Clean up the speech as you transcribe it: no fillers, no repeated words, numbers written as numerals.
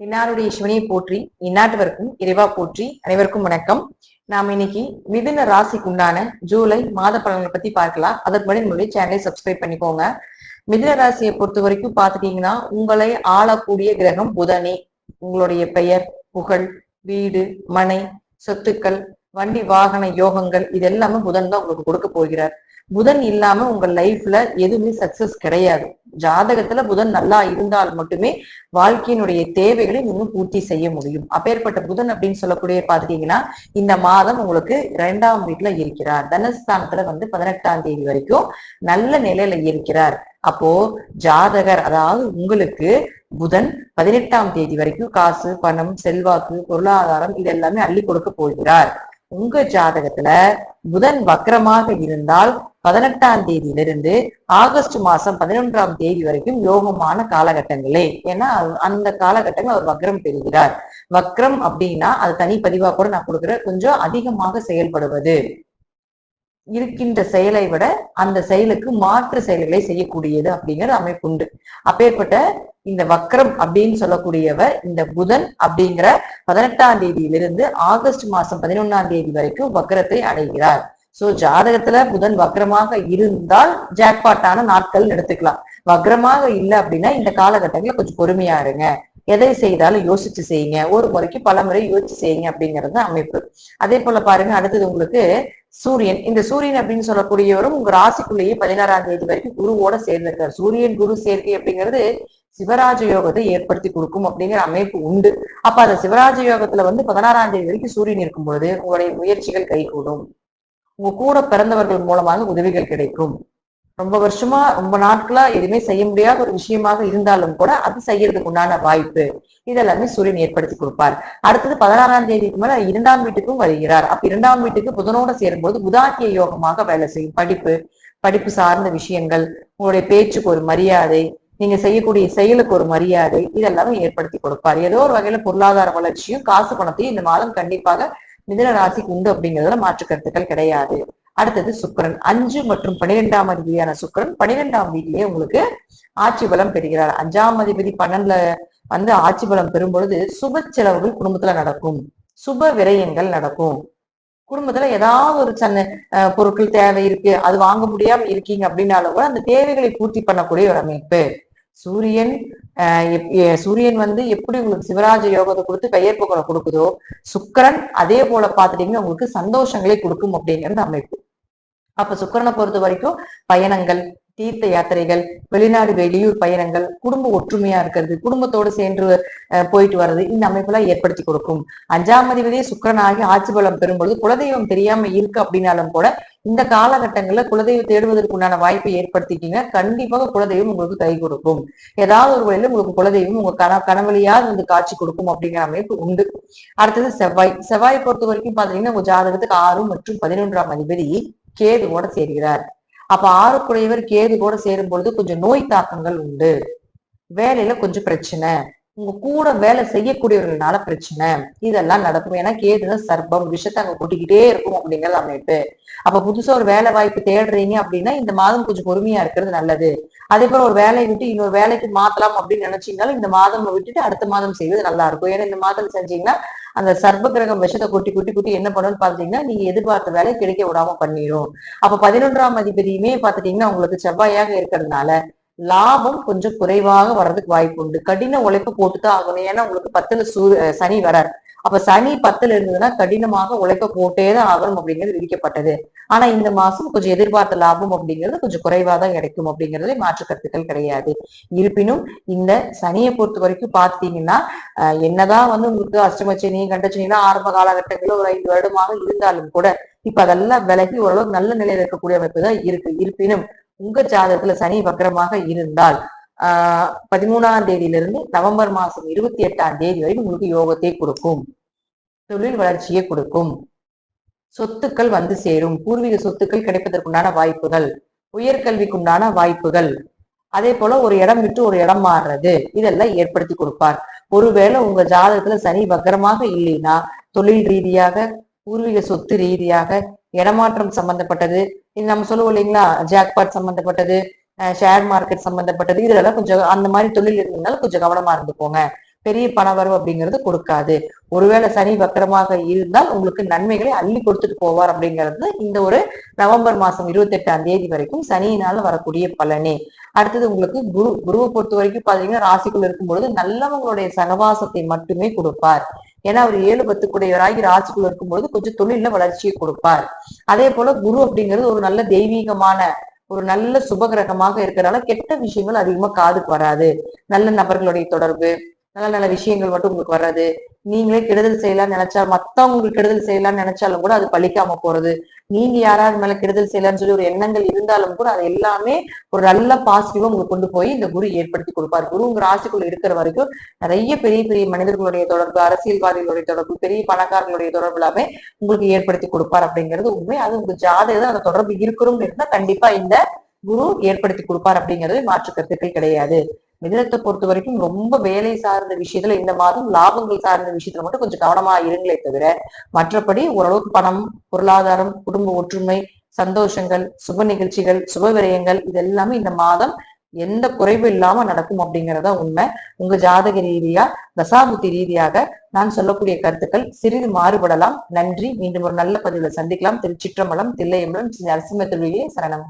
இன்னாருடைய சிவனையை போற்றி இந்நாட்டவருக்கும் இறைவா போற்றி. அனைவருக்கும் வணக்கம். நாம் இன்னைக்கு மிதுன ராசிக்கு உண்டான ஜூலை மாத பலன்களை பத்தி பார்க்கலாம். அதற்கு முன்னாடி நம்மளுடைய சேனலை சப்ஸ்கிரைப் பண்ணிக்கோங்க. மிதுன ராசியை பொறுத்த வரைக்கும் பாத்துட்டீங்கன்னா, உங்களை ஆளக்கூடிய கிரகம் புதனே. உங்களுடைய பெயர், புகழ், வீடு, மனை, சொத்துக்கள், வண்டி வாகன யோகங்கள் இது எல்லாமே புதன் தான் உங்களுக்கு கொடுக்க போகிறார். புதன் இல்லாம உங்க லைஃப்ல எதுவுமே சக்சஸ் கிடையாது. ஜாதகத்துல புதன் நல்லா இருந்தால் மட்டுமே வாழ்க்கையினுடைய தேவைகளை இன்னும் பூர்த்தி செய்ய முடியும். அப்பேற்பட்ட புதன் அப்படின்னு சொல்லக்கூடிய பாத்துட்டீங்கன்னா, இந்த மாதம் உங்களுக்கு 2ஆம் வீட்டுல இருக்கிறார். தனஸ்தானத்துல 18ஆம் தேதி வரைக்கும் நல்ல நிலையில இருக்கிறார். அப்போ ஜாதகர், அதாவது உங்களுக்கு புதன் 18ஆம் தேதி வரைக்கும் காசு, பணம், செல்வாக்கு, பொருளாதாரம் இது எல்லாமே அள்ளி கொடுக்க போகிறார். உங்க ஜாதகத்துல புதன் வக்ரமாக இருந்தால் 18ஆம் தேதியிலிருந்து ஆகஸ்ட் மாசம் 11ஆம் தேதி வரைக்கும் யோகமான காலகட்டங்களே. ஏன்னா அந்த காலகட்டங்கள் அவர் வக்ரம் பெறுகிறார். வக்ரம் அப்படின்னா அது தனிப்பதிவா கூட நான் கொடுக்குறேன். கொஞ்சம் அதிகமாக செயல்படுவது, இருக்கின்ற செயலை விட அந்த செயலுக்கு மாற்று செயல்களை செய்யக்கூடியது அப்படிங்கிற அமைப்பு உண்டு. அப்பேற்பட்ட இந்த வக்ரம் அப்படின்னு சொல்லக்கூடியவர் இந்த புதன் அப்படிங்கிற 18ஆம் தேதியிலிருந்து ஆகஸ்ட் மாசம் 11ஆம் தேதி வரைக்கும் வக்ரத்தை அடைகிறார். சோ ஜாதகத்துல புதன் வக்ரமாக இருந்தால் ஜாக்பாட்டான நாட்கள் எடுத்துக்கலாம். வக்ரமாக இல்லை அப்படின்னா இந்த காலகட்டங்களை கொஞ்சம் பொறுமையா இருங்க. எதை செய்தாலும் யோசிச்சு செய்யுங்க. ஒரு முறைக்கு பல முறை யோசிச்சு செய்யுங்க அப்படிங்கிறது அமைப்பு. அதே போல பாருங்க, அடுத்தது உங்களுக்கு சூரியன். இந்த சூரியன் அப்படின்னு சொல்லக்கூடியவரும் உங்க ராசிக்குள்ளேயே 16ஆம் தேதி வரைக்கும் குருவோட சேர்ந்திருக்காரு. சூரியன் குரு சேர்க்கை அப்படிங்கிறது சிவராஜ யோகத்தை ஏற்படுத்தி கொடுக்கும் அப்படிங்கிற அமைப்பு உண்டு. அப்ப அந்த சிவராஜ யோகத்துல 16ஆம் தேதி வரைக்கும் சூரியன் இருக்கும் பொழுது உங்களுடைய முயற்சிகள் கைகூடும். உங்க கூட பிறந்தவர்கள் மூலமாக உதவிகள் கிடைக்கும். ரொம்ப வருஷமா ரொம்ப நாட்களா எதுவுமே செய்ய முடியாத ஒரு விஷயமாக இருந்தாலும் கூட அது செய்யறதுக்கு உண்டான வாய்ப்பு இதெல்லாமே சூரியன் ஏற்படுத்தி கொடுப்பார். அடுத்தது 16ஆம் தேதிக்கு மேல 2ஆம் வீட்டுக்கும் வருகிறார். அப்ப 2ஆம் வீட்டுக்கு புதனோட சேரும்போது புதாக்கிய யோகமாக வேலை செய்யும். படிப்பு சார்ந்த விஷயங்கள், உங்களுடைய பேச்சுக்கு ஒரு மரியாதை, நீங்க செய்யக்கூடிய செயலுக்கு ஒரு மரியாதை இதெல்லாமே ஏற்படுத்தி கொடுப்பார். ஏதோ ஒரு வகையில பொருளாதார வளர்ச்சியும் காசு பணத்தையும் இந்த மாதம் கண்டிப்பாக மிதுன ராசிக்கு உண்டு அப்படிங்கிறதுல மாற்று கருத்துக்கள் கிடையாது. அடுத்தது சுக்கிரன். 5 மற்றும் 12ஆம் அதிபதியான சுக்கிரன் 12ஆம் வீட்டிலேயே உங்களுக்கு ஆட்சி பலம் பெறுகிறார். 5ஆம் அதிபதி 12ல ஆட்சி பலம் பெறும் பொழுது சுப செலவுகள் குடும்பத்துல நடக்கும். சுப விரயங்கள் நடக்கும். குடும்பத்துல ஏதாவது ஒரு சின்ன பொருட்கள் தேவை இருக்கு, அது வாங்க முடியாம இருக்கீங்க அப்படின்னாலும் கூட அந்த தேவைகளை பூர்த்தி பண்ணக்கூடிய ஒரு அமைப்பு. சூரியன் எப்படி உங்களுக்கு சிவராஜ யோகத்தை கொடுத்து பெயர் புகழை கொடுக்குதோ, சுக்கிரன் அதே போல பாத்துட்டீங்கன்னா உங்களுக்கு சந்தோஷங்களை கொடுக்கும் அப்படிங்கிறது அமைப்பு. அப்ப சுக்கிரனை பொறுத்த வரைக்கும் பயணங்கள், தீர்த்த யாத்திரைகள், வெளிநாடு வெளியூர் பயணங்கள், குடும்ப ஒற்றுமையா இருக்கிறது, குடும்பத்தோடு சேர்ந்து போயிட்டு வர்றது இந்த அமைப்பெல்லாம் ஏற்படுத்தி கொடுக்கும். 5ஆம் அதிபதியே சுக்கிரனாகி ஆட்சி பலம் பெறும்பொழுது குலதெய்வம் தெரியாம இருக்கு அப்படின்னாலும் கூட இந்த காலகட்டங்கள்ல குலதெய்வம் தேடுவதற்கு உண்டான வாய்ப்பை ஏற்படுத்திட்டீங்க. கண்டிப்பாக குலதெய்வம் உங்களுக்கு கை கொடுக்கும். ஏதாவது ஒரு வழியில உங்களுக்கு குலதெய்வம் உங்க கனவுலையாவது காட்சி கொடுக்கும் அப்படிங்கிற அமைப்பு உண்டு. அடுத்தது செவ்வாய் பொறுத்த வரைக்கும் பாத்தீங்கன்னா உங்க ஜாதகத்துக்கு 6 மற்றும் 11ஆம் அதிபதி கேது கூட சேர்கிறார். அப்ப 6 கேது கூட சேரும் பொழுது கொஞ்சம் நோய் தாக்கங்கள் உண்டு. வேலையில கொஞ்சம் பிரச்சனை, உங்க கூட வேலை செய்யக்கூடியவர்களால பிரச்சனை இதெல்லாம் நடக்கும். ஏன்னா கேதுதான் சர்ப்பம், விஷத்தை அங்க கொட்டிக்கிட்டே இருக்கும் அப்படிங்கிற அமைப்பு. அப்ப புதுசா ஒரு வேலை வாய்ப்பு தேடுறீங்க அப்படின்னா இந்த மாதம் கொஞ்சம் பொறுமையா இருக்கிறது நல்லது. அதே போல ஒரு வேலையை விட்டு இன்னொரு வேலைக்கு மாத்தலாம் அப்படின்னு நினைச்சீங்கன்னாலும் இந்த மாதம் விட்டுட்டு அடுத்த மாதம் செய்வது நல்லா இருக்கும். ஏன்னா இந்த மாதம் செஞ்சீங்கன்னா அந்த சர்ப்ப கிரகம் விஷத்தை கொட்டி என்ன பண்ணுன்னு பாத்தீங்கன்னா நீங்க எதிர்பார்த்த வேலை கிடைக்க விடாம பண்ணிடும். அப்ப 11ஆம் அதிபதியுமே பாத்துட்டீங்கன்னா உங்களுக்கு செவ்வாயாக இருக்கிறதுனால லாபம் கொஞ்சம் குறைவாக வர்றதுக்கு வாய்ப்பு உண்டு. கடின உழைப்பு போட்டுதான் ஆகணும். ஏன்னா உங்களுக்கு 10ல சனி வரார். அப்ப சனி 10ல இருந்ததுன்னா கடினமாக உழைப்ப போட்டேதான் ஆகணும் அப்படிங்கிறது விதிக்கப்பட்டது. ஆனா இந்த மாசம் கொஞ்சம் எதிர்பார்த்த லாபம் அப்படிங்கிறது கொஞ்சம் குறைவாதான் கிடைக்கும் அப்படிங்கிறதுல மாற்று கருத்துக்கள் கிடையாது. இருப்பினும் இந்த சனியை பொறுத்த வரைக்கும் பாத்தீங்கன்னா என்னதான் உங்களுக்கு அஷ்டமச்சனி கண்டச்சனிலாம் ஆரம்ப காலகட்டங்களில் ஒரு 5 வருடமாக இருந்தாலும் கூட இப்ப அதெல்லாம் விலகி ஓரளவுக்கு நல்ல நிலையில இருக்கக்கூடிய அமைப்பு தான் இருக்கு. இருப்பினும் உங்க ஜாதகத்துல சனி வக்ரமாக இருந்தால் 13ஆம் தேதியிலிருந்து நவம்பர் மாசம் 28ஆம் தேதி வரைக்கும் உங்களுக்கு யோகத்தை கொடுக்கும். தொழில் வளர்ச்சியை கொடுக்கும். சொத்துக்கள் சேரும். பூர்வீக சொத்துக்கள் கிடைப்பதற்குண்டான வாய்ப்புகள், உயர்கல்விக்குண்டான வாய்ப்புகள், அதே போல ஒரு இடம் விட்டு ஒரு இடம் மாறுறது இதெல்லாம் ஏற்படுத்தி கொடுப்பார். ஒருவேளை உங்க ஜாதகத்துல சனி வக்ரமாக இல்லைன்னா தொழில் ரீதியாக, பூர்வீக சொத்து ரீதியாக, இடமாற்றம் சம்பந்தப்பட்டது, இது நம்ம சொல்லுவோம் இல்லைங்களா, ஜாக்பாட் சம்பந்தப்பட்டது, ஷேர் மார்க்கெட் சம்பந்தப்பட்டது, இதெல்லாம் கொஞ்சம் அந்த மாதிரி தொழில் இருந்ததுனால கொஞ்சம் கவனமா இருந்துக்கோங்க. பெரிய பணவரவு அப்படிங்கிறது கொடுக்காது. ஒருவேளை சனி வக்கரமாக இருந்தால் உங்களுக்கு நன்மைகளை அள்ளி கொடுத்துட்டு போவார் அப்படிங்கிறது இந்த ஒரு நவம்பர் மாசம் 28ஆம் தேதி வரைக்கும் சனியினால வரக்கூடிய பலனே. அடுத்தது உங்களுக்கு குருவை பொறுத்த வரைக்கும் பாத்தீங்கன்னா ராசிக்குள்ள இருக்கும் பொழுது நல்லவங்களுடைய சகவாசத்தை மட்டுமே கொடுப்பார். ஏன்னா அவர் 7-10 ராசிக்குள்ள இருக்கும்பொழுது கொஞ்சம் தொழில வளர்ச்சியை கொடுப்பார். அதே போல குரு அப்படிங்கிறது ஒரு நல்ல தெய்வீகமான ஒரு நல்ல சுபகிரகமாக இருக்கிறனால கெட்ட விஷயங்கள் அதிகமா காதுக்கு வராது. நல்ல நபர்களுடைய தொடர்பு, நல்ல நல்ல விஷயங்கள் மட்டும் உங்களுக்கு வர்றது. நீங்களே கெடுதல் செய்யலாம்னு நினைச்சா, மத்தவங்க உங்களுக்கு கெடுதல் செய்யலாம்னு நினைச்சாலும் கூட அது பழிக்காம போறது. நீங்க யாராவது மேல கெடுதல் செய்யலாம்னு சொல்லி ஒரு எண்ணங்கள் இருந்தாலும் கூட அது எல்லாமே ஒரு நல்ல பாசிட்டிவா உங்களுக்கு கொண்டு போய் இந்த குரு ஏற்படுத்தி கொடுப்பார். குரு உங்க ராசிக்குள்ள இருக்கிற வரைக்கும் நிறைய பெரிய பெரிய மனிதர்களுடைய தொடர்பு, அரசியல்வாதிகளுடைய தொடர்பு, பெரிய பணக்காரர்களுடைய தொடர்பு எல்லாமே உங்களுக்கு ஏற்படுத்தி கொடுப்பார் அப்படிங்கிறது உண்மை. அது உங்க ஜாதகம் அந்த தொடர்பு இருக்கணும் இருந்தா கண்டிப்பா இந்த குரு ஏற்படுத்தி கொடுப்பார் அப்படிங்கிறது மாற்று கருத்துக்கள் கிடையாது. மிதுனத்தை பொறுத்த வரைக்கும் ரொம்ப வேலை சார்ந்த விஷயத்துல இந்த மாதம் லாபங்கள் சார்ந்த விஷயத்துல மட்டும் கொஞ்சம் கவனமா இருங்களே தவிர மற்றபடி ஓரளவுக்கு பணம், பொருளாதாரம், குடும்ப ஒற்றுமை, சந்தோஷங்கள், சுப நிகழ்ச்சிகள், சுப விரயங்கள் இது எல்லாமே இந்த மாதம் எந்த குறைவு இல்லாம நடக்கும் அப்படிங்கறதா உண்மை. உங்க ஜாதக ரீதியா, தசாபுத்தி ரீதியாக நான் சொல்லக்கூடிய கருத்துக்கள் சிறிது மாறுபடலாம். நன்றி. மீண்டும் ஒரு நல்ல பதிவுல சந்திக்கலாம். திருச்சிற்றம்பலம், தில்லையம்பலம், நரசிம்ம திருவிழியே சரணம்.